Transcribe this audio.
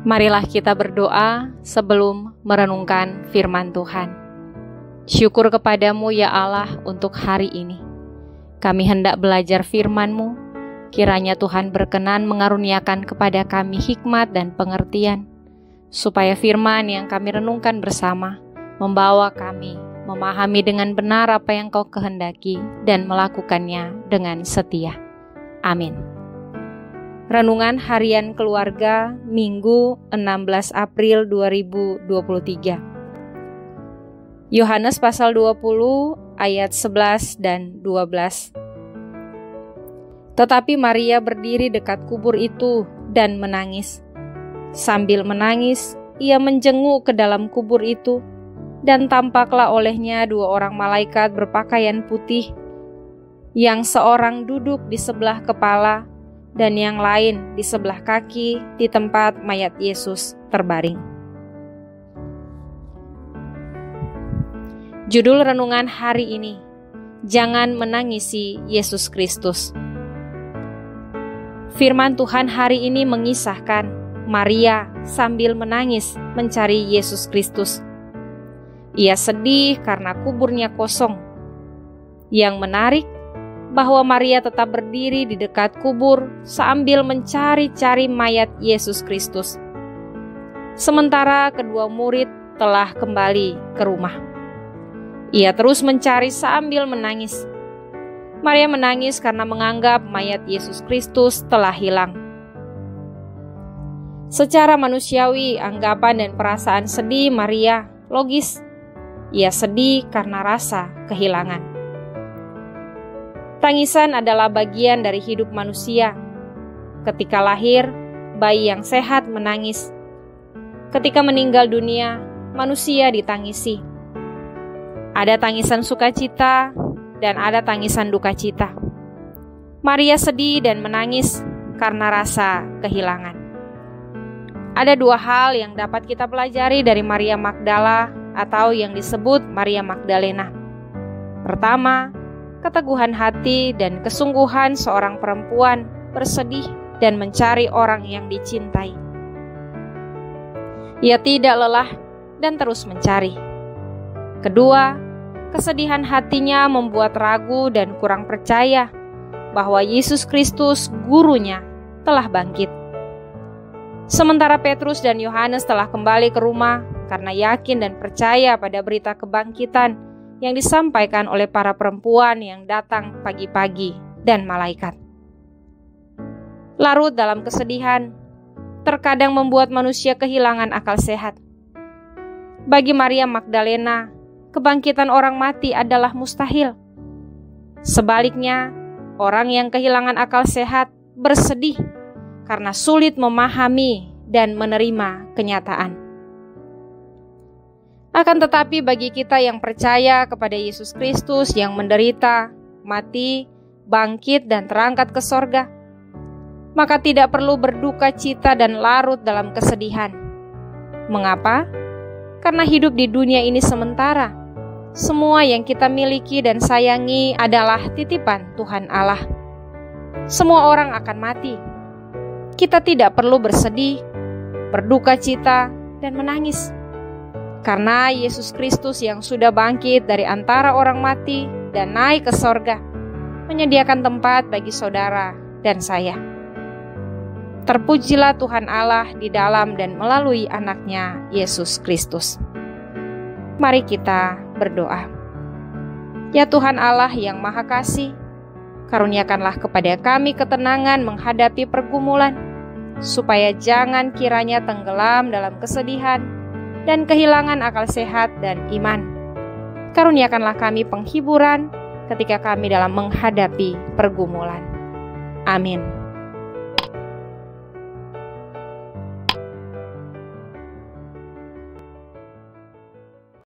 Marilah kita berdoa sebelum merenungkan firman Tuhan. Syukur kepadamu ya Allah untuk hari ini. Kami hendak belajar firman-Mu. Kiranya Tuhan berkenan mengaruniakan kepada kami hikmat dan pengertian, supaya firman yang kami renungkan bersama membawa kami memahami dengan benar apa yang Kau kehendaki dan melakukannya dengan setia. Amin. Renungan Harian Keluarga Minggu 16 April 2023. Yohanes pasal 20 ayat 11 dan 12. Tetapi Maria berdiri dekat kubur itu dan menangis. Sambil menangis, ia menjenguk ke dalam kubur itu, dan tampaklah olehnya dua orang malaikat berpakaian putih, yang seorang duduk di sebelah kepala dan yang lain di sebelah kaki di tempat mayat Yesus terbaring. Judul renungan hari ini, Jangan Menangisi Yesus Kristus. Firman Tuhan hari ini mengisahkan Maria sambil menangis mencari Yesus Kristus. Ia sedih karena kuburnya kosong. Yang menarik, bahwa Maria tetap berdiri di dekat kubur sambil mencari-cari mayat Yesus Kristus. Sementara kedua murid telah kembali ke rumah. Ia terus mencari sambil menangis. Maria menangis karena menganggap mayat Yesus Kristus telah hilang. Secara manusiawi, anggapan dan perasaan sedih Maria logis. Ia sedih karena rasa kehilangan. Tangisan adalah bagian dari hidup manusia. Ketika lahir, bayi yang sehat menangis. Ketika meninggal dunia, manusia ditangisi. Ada tangisan sukacita dan ada tangisan duka cita. Maria sedih dan menangis karena rasa kehilangan. Ada dua hal yang dapat kita pelajari dari Maria Magdala atau yang disebut Maria Magdalena. Pertama, keteguhan hati dan kesungguhan seorang perempuan bersedih dan mencari orang yang dicintai. Ia tidak lelah dan terus mencari. Kedua, kesedihan hatinya membuat ragu dan kurang percaya bahwa Yesus Kristus, gurunya, telah bangkit. Sementara Petrus dan Yohanes telah kembali ke rumah karena yakin dan percaya pada berita kebangkitan yang disampaikan oleh para perempuan yang datang pagi-pagi dan malaikat. Larut dalam kesedihan terkadang membuat manusia kehilangan akal sehat. Bagi Maria Magdalena, kebangkitan orang mati adalah mustahil. Sebaliknya, orang yang kehilangan akal sehat bersedih karena sulit memahami dan menerima kenyataan. Akan tetapi bagi kita yang percaya kepada Yesus Kristus yang menderita, mati, bangkit dan terangkat ke sorga, maka tidak perlu berduka cita dan larut dalam kesedihan. Mengapa? Karena hidup di dunia ini sementara. Semua yang kita miliki dan sayangi adalah titipan Tuhan Allah. Semua orang akan mati. Kita tidak perlu bersedih, berduka cita, dan menangis. Karena Yesus Kristus yang sudah bangkit dari antara orang mati dan naik ke sorga, menyediakan tempat bagi saudara dan saya. Terpujilah Tuhan Allah di dalam dan melalui anaknya Yesus Kristus. Mari kita berdoa. Ya Tuhan Allah yang Maha Kasih, karuniakanlah kepada kami ketenangan menghadapi pergumulan, supaya jangan kiranya tenggelam dalam kesedihan dan kehilangan akal sehat dan iman. Karuniakanlah kami penghiburan ketika kami dalam menghadapi pergumulan. Amin.